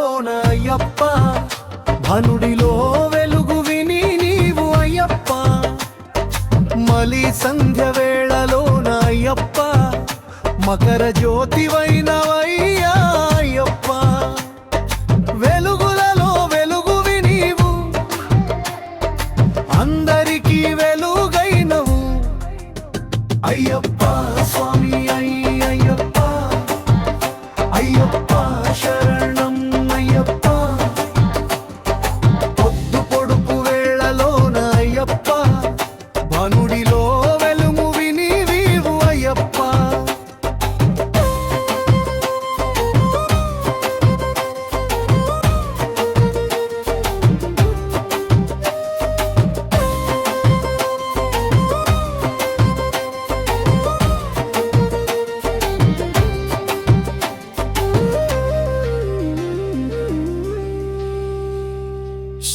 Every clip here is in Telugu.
వేళలోన అయ్యప్ప, ధనుడిలో వెలుగువిని నీవు అయ్యప్ప. మలి సంధ్య వేళలోన అయ్యప్ప, మకర జ్యోతివైనవయ్యా అయ్యప్ప. వెలుగులలో వెలుగువి నీవు, అందరికీ వెలుగైనవు అయ్యప్ప. స్వామి అయ్యప్ప, అయ్యప్ప శరణం అయ్యప్ప. పొద్దు పొడుపు వేళలోన అయ్యప్ప, భానుడిలో వెలుగువి నీవు అయ్యప్ప.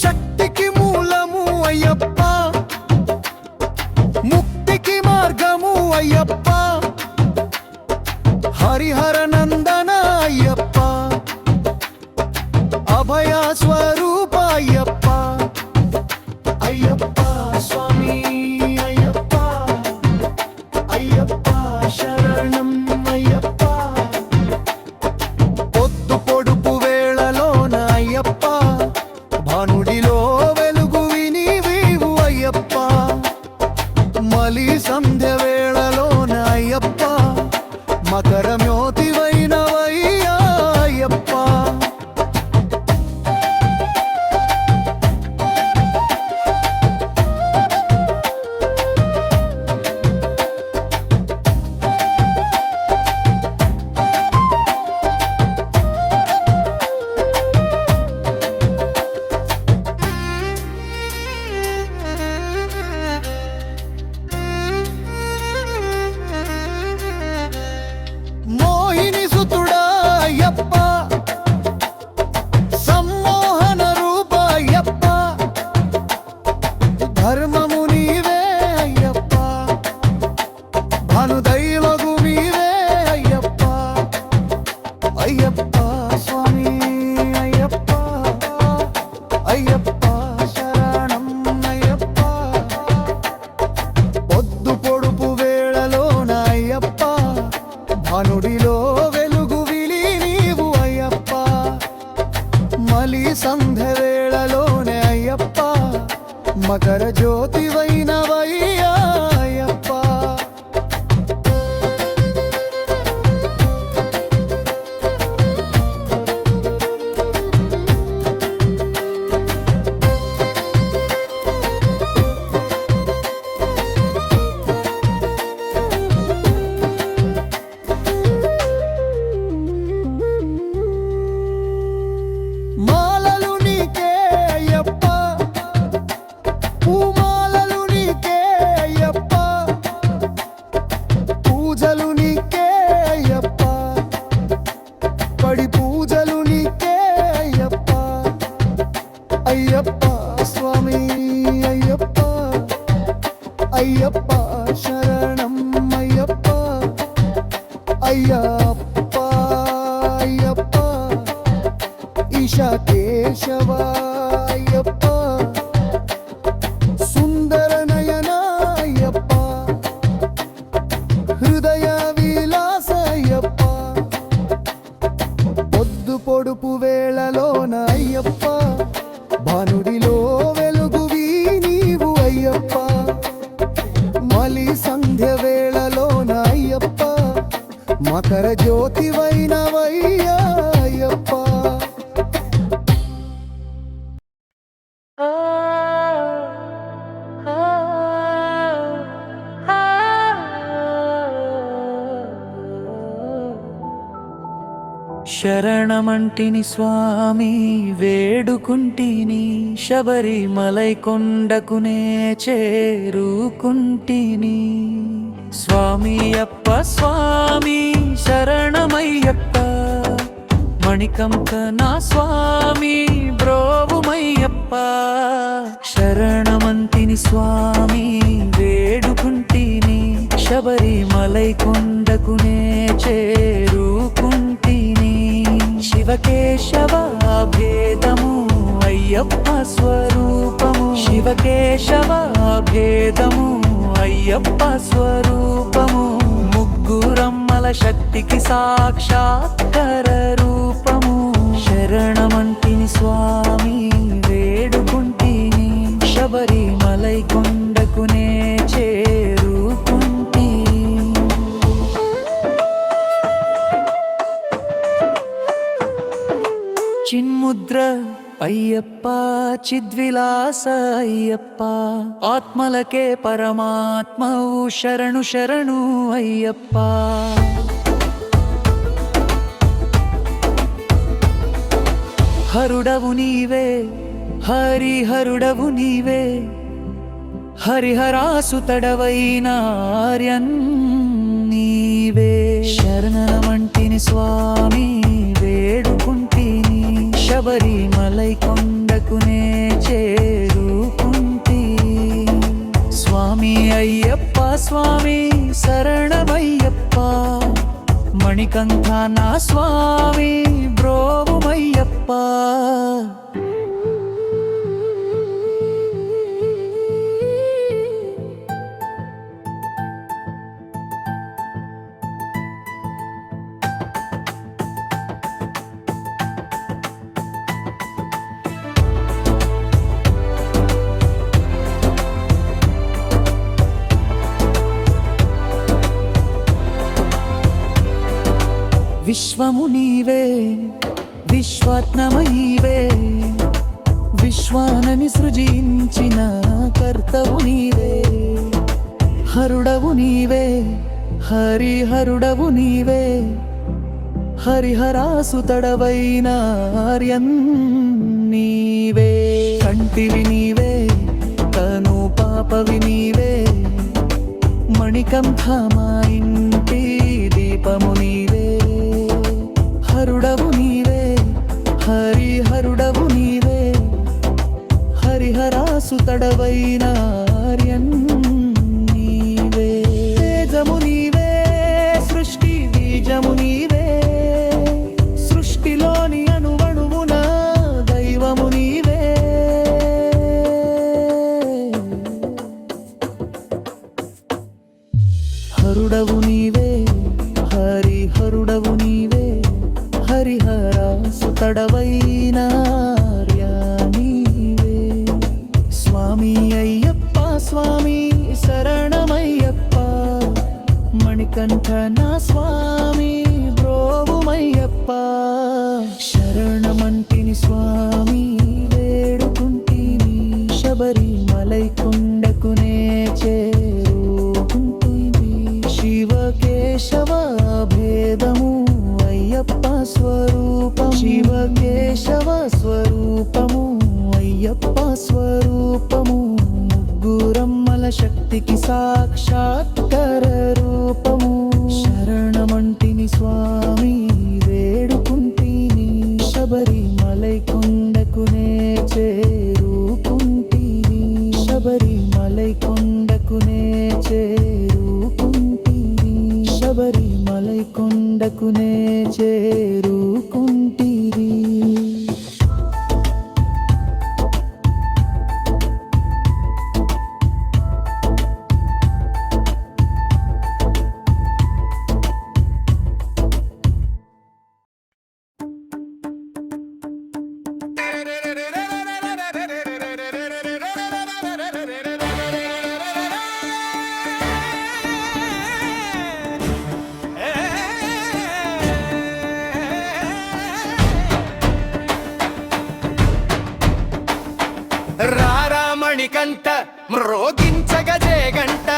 శక్తికి మూలము అయ్యప్ప, ముక్తికి మార్గము అయ్యప్ప. హరిహర నందన అయ్యప్ప, అభయ స్వరూప అయ్యప్ప. అయ్యప్ప స్వామి అయ్యప్ప, అయ్యప్ప శరణం అయ్యప్ప. పొద్దు పొడుపు వేళలోన అయ్యప్ప, భానుడిలో వెలుగువి నీవు అయ్యప్ప. మలి సంధ్య వేళలోన అయ్యప్ప, మకర జ్యోతివైనవయ్యా అయ్యప్ప. మోహిని సుతుడా అయ్యప్ప, సమ్మోహన రూప అయ్యప్ప. ధర్మము నీవే అయ్యప్ప, భానుదైవగు నీవే అయ్యప్ప. అయ్యప్ప స్వామి అయ్యప్ప, అయ్యప్ప శరణం అయ్యప్ప. పొద్దు పొడుపు వేళలోన అయ్యప్ప, భానుడిలో వెలుగువి నీవు అయ్యప్ప. మలి సంధ్య వేళలోనే అయ్యప్ప, మకర జ్యోతివైనవయ్యా అయ్యప్ప. మాలలు నీకే అయ్యప్ప, పూమాలలు నీకే అయ్యప్ప. పూజలు నీకే అయ్యప్ప, పడి పూజలు నీకే అయ్యప్ప. అయ్యప్ప స్వామి అయ్యప్ప, అయ్యప్ప శరణం అయ్యప్ప. అయ్యప్ప అయ్యప్ప ఈశా కేశవ అయ్యప్ప. సుందర నయన అయ్యప్ప, హృదయ విలాస అయ్యప్ప. పొద్దు పొడుపు వేళలోన అయ్యప్ప, భానుడిలో వెలుగువి నీవు అయ్యప్ప. మలి సంధ్య వేళలోన అయ్యప్ప, మకర జ్యోతివైనవయ్యా అయ్యప్ప. శరణమంటిని స్వామి వేడుకుంటిని, శబరిమలై కొండకునే చేరుకుంటిని. స్వామి అప్ప స్వామి శరణమయ్యప్ప, మణికంకణ స్వామి బ్రోవుమయ్యప్ప. శరణమంటిని స్వామి వేడుకుంటిని, శబరిమలై కొండకునే చేరుకుంటిని. శివకేశవ భేదము అయ్యప్ప స్వరూపము శివకేశవ భేదము అయ్యప్ప స్వరూపము ముగ్గురమ్మల శక్తికి సాక్షాత్కర రూపము శరణమంటిని స్వామి వేడుకుంటిని శబరిమలై కొండకునే చేరుకుంటి చిన్ముద్ర అయ్యప్ప చిద్విలాస అయ్యప్ప ఆత్మలకే పరమాత్మవు శరణు శరణు అయ్యప్ప హరుడవు నీవే హరిహరుడవు నీవే హరిహరాసుతడవైన ఆర్యన్ నీవే శరణమంటిని స్వామి వేడుకుంటిని శబరిమలై కొండకునే చేరుకుంటి స్వామి అయ్యప్ప స్వామి శరణమయ్యప్ప మణికంఠ నా స్వామి బ్రోవుమయ్యప్ప విశ్వము నీవే విశ్వాత్మమయీవే విశ్వానని సృజించిన కర్తవు నీవే హరుడవు నీవే హరిహరుడవు నీవే హరిహరాసుతడవైన ఆర్యన్ నీవే కంటివి నీవే తను పాపవి నీవే మణికంఠ మా ఇంటి దీపము నీవే హరుడవు నీవే హరిహరుడవు నీవే హరిహరాసుతడవైన ఆర్యన్ నీవే తేజము నీవే సృష్టి బీజము నీవే సృష్టిలోని అణువణువున దైవము నీవే హరుడవు నీవే హరిహరుడవు నీవే హరిహరాసుతడవైన నీవే స్వామి అయ్యప్ప స్వామి శరణమయ్యప్ప మణికంఠ నా స్వామి బ్రోవుమయ్యప్ప శరణమంటిని స్వామి వేడుకుంటిని శబరిమలై కొండకునే చేరుకుంటిని శివకేశవ భేదము అయ్యప్ప స్వరూపం శివకేశవ స్వరూపము అయ్యప్ప స్వరూపము ముగ్గురమ్మల శక్తికి సాక్షాత్కర రూపము శరణమంటిని స్వామి వేడుకుంటిని శబరిమలై కొండకునే చేరుకుంటిని శబరిమలై కొండకునే చేరుకుంటిని శబరిమలై కొండకునే చేరుకుంటిరి రారామణికంఠ మ్రోగించగజే గంట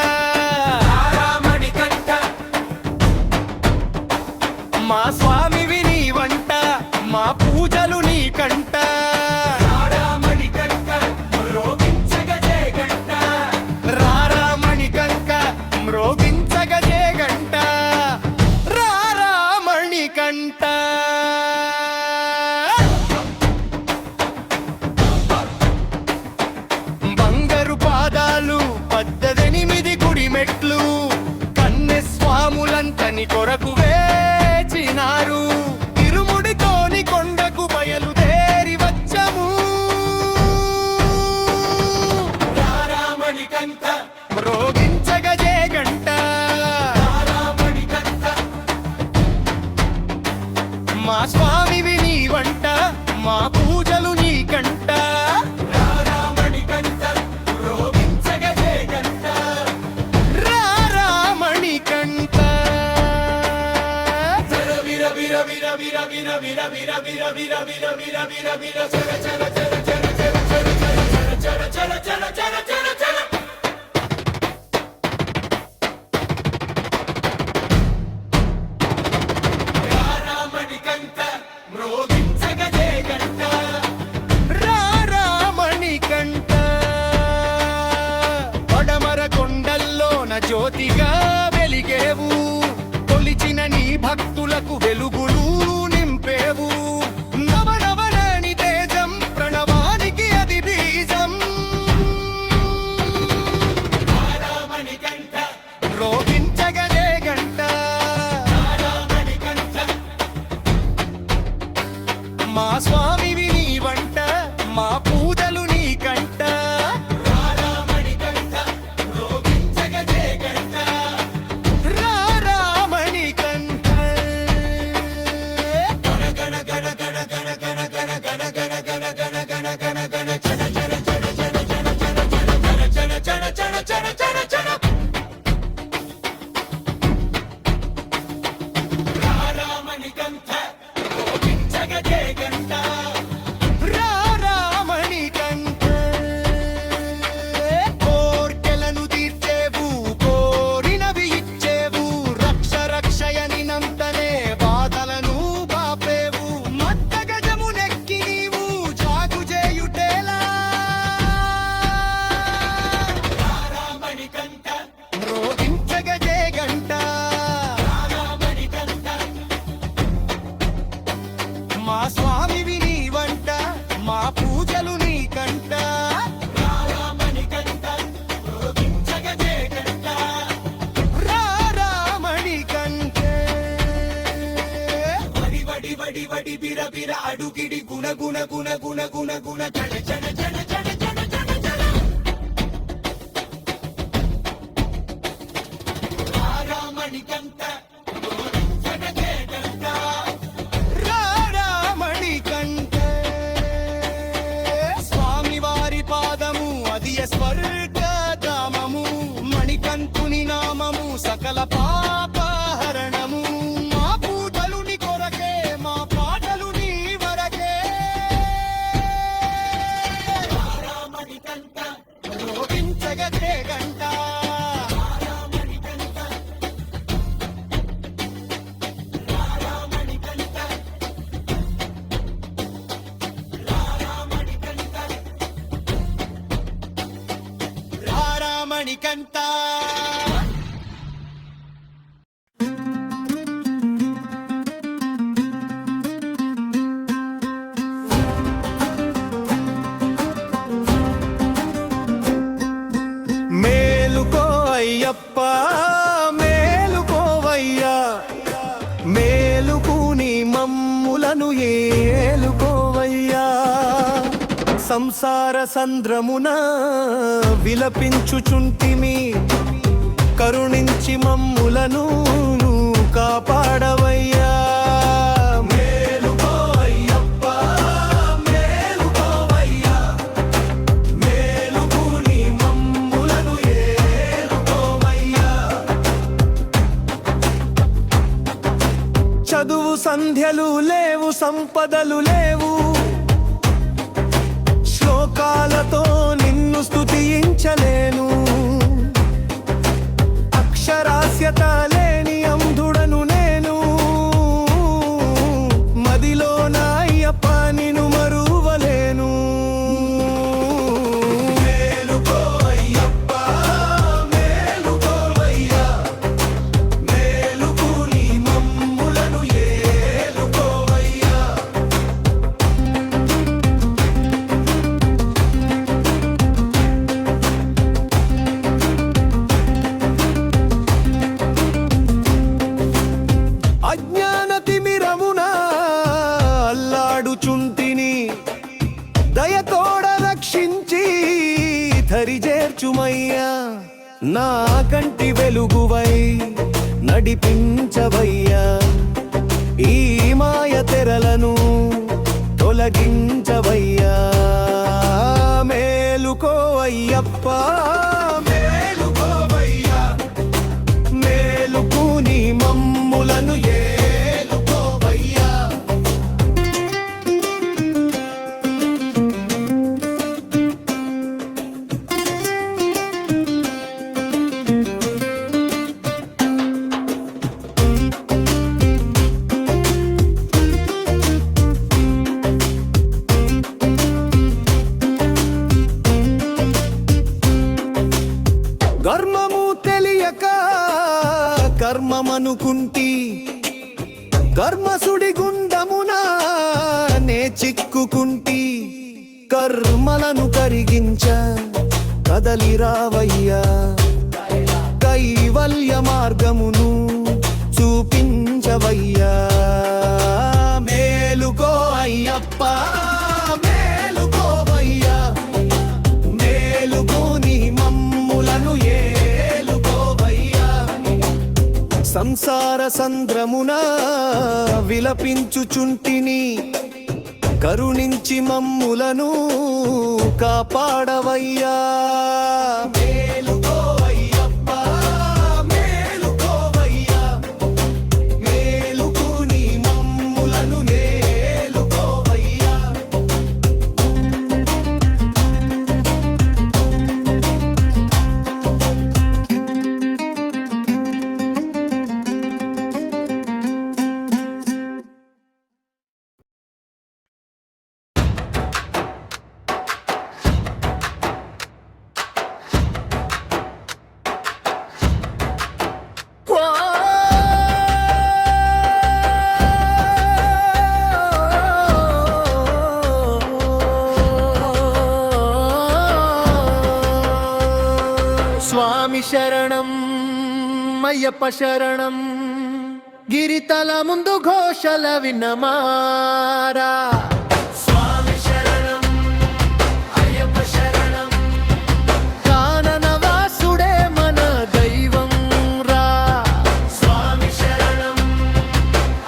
రారామణికంఠ మా స్వామివి నీ వంట మా పూజలు నీ కంట రారామణికంఠ మ్రోగించగజే గంట రారామణికంఠ మ్రోగించగజే గంట రారామణికంఠ మెట్లు కన్నె స్వాములంతని కొరకు వేచినారు పూజలు నీకంట రారామణికంఠ రోగించగ జయకంఠ రారామణికంఠ విర విర విర విర విర విర విర విర విర విర విర విర విర చర చర చర చర చర చర చర చర చర చర చర రారామణికంఠ మ్రోగించగ జయకంఠ రారామణికంఠ పడమర కొండల్లోన జ్యోతిగా వెలిగేవు కొలిచిన నీ భక్తులకు వెలుగులు నింపేవు నవనవనని తేజం ప్రణవానికి అది బీజం రారామణికంఠ రోగించగలే గంట రారామణికంఠ మా స్వామివి నీ వంట మా పూజలు నీ కంట రారామణికంఠ రోగించగలే గంట రారామణికంఠ గణ గణ గణ గణ గణ గణ గణ గణ గణ గణ గణ గణ గణ గణ చన చన చన చన చన చన చన చన చన చన చన చన రారామణికంఠ రోగించగ జయకంఠ రారామణికంఠ కోర్కెలను తీర్చేవు కోరినవి ఇచ్చేవు రక్ష రక్షయని నంతనే బాధలను బాపేవు మత్త గజమునెక్కి నీవు జాగు చేయుటేలా రారామణికంఠ రోగించగ జయకంఠ రారామణికంఠ మా స్వామివి నీ వంట మా పూజలు నీ కంట రారామణికంఠ రోగించగ జయకంఠ రారామణికంఠ వడి వడి వడి వడి బిర బిర అడుగిడి గుణ గుణ గుణ గుణ గుణ గుణ చన చన చన చన చన చన చన రారామణికంఠ రోగించగ జయకంఠ రారామణికంఠ స్వామివారి పాదము అది స్వర్గధామము మణికంఠుని నామము సకల పాపహరణము మా పూజలు నీ కొరకే మా పాటలు నీ వరకే రారామణికంఠ రోగించగ జయకంఠ రారామణికంఠ రారామణికంఠ రారామణికంఠ మేలుకో అయ్యప్ప మేలుకోవయ్యా మేలుకుని మమ్ములను ఏలుకోవయ్యా సంసార సంద్రమున విలపించుచుంటిమి కరుణించి మమ్ములను కాపాడవయ్యా మేలుకో అయ్యప్ప మేలుకోవయ్యా మేలుకుని మమ్ములను ఏలుకోవయ్యా చదువు సంధ్యలు లేవు సంపదలు లేవు శ్లోకాలతో నిన్ను స్తుతించలేను అక్షరాస్యత లేని అంధుడను నేను మదిలో నాయ్యప్ప నిన్ను మరువలేను మేలుకో అయ్యప్ప మేలుకోవయ్యా మేలుకుని మమ్ములను ఏలుకోవయ్యా అజ్ఞాన తిమిరమున అల్లాడుచుంటిని దయతోడ రక్షించి ధరిజేర్చుమయ్యా నా కంటి వెలుగువై నడిపించవయ్యా ఈ మాయ తెరలను తొలగించవయ్యా తొలగించవయ్యా మేలుకో అయ్యప్ప మేలుకోవయ్యా మేలుకు నీ మమ్ములను ఏలుకోవయ్యా ధర్మము తెలియక కర్మమనుకుంటి కర్మసుడి గుండమునా నే చిక్కుకుంటి కర్మలను కరిగించ కదలిరావయ్యా కైవల్య మార్గమును చూపించవయ్యా మేలుకో అయ్యప్ప మేలుకోవయ్యా మేలుకో నీ మమ్ములను ఏలుకోవయ్యా సంసార సంద్రమున విలపించుచుంటిని కరుణించి మమ్ములను కాపాడవయ్యా మేలుకో అయ్యప్ప మేలుకోవయ్యా మేలుకు నీ మమ్ములను నేలుకోవయ్యా స్వామి శరణం అయ్యప్ప శరణం గిరితల ముందు ఘోషల విన్నమారా స్వామి శరణం అయ్యప్ప శరణం కాననవాసుడే మన దైవం రా స్వామి శరణం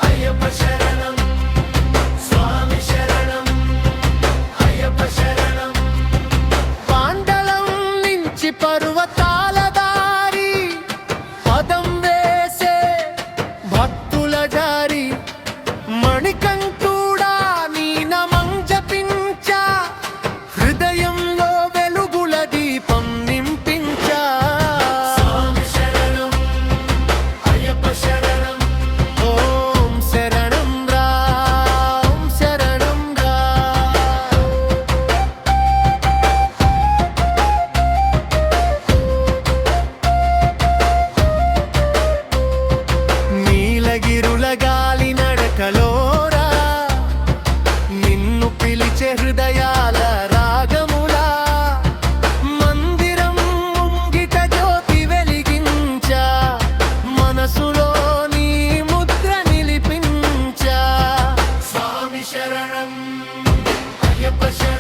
అయ్యప్ప శరణం స్వామి శరణం అయ్యప్ప శరణం పాండలం నుంచి పర్వతాల దారి పదం వేసే భక్తుల జారి మణికంఠుడా నీ నమం జపించా హృదయంలో వెలుగుల దీపం నింపించా స్వామి శరణం అయ్యప్ప శరణం ఓం శరణం రా ఓం శరణం రా నీలగిరుల గాలి నడకలోరా నిన్ను పిలిచే హృదయాల రాగములా మందిరం ముంగిట జ్యోతి వెలిగించా మనసులో నీ ముద్ర నిలిపించా స్వామి శరణం అయ్యప్ప శరణం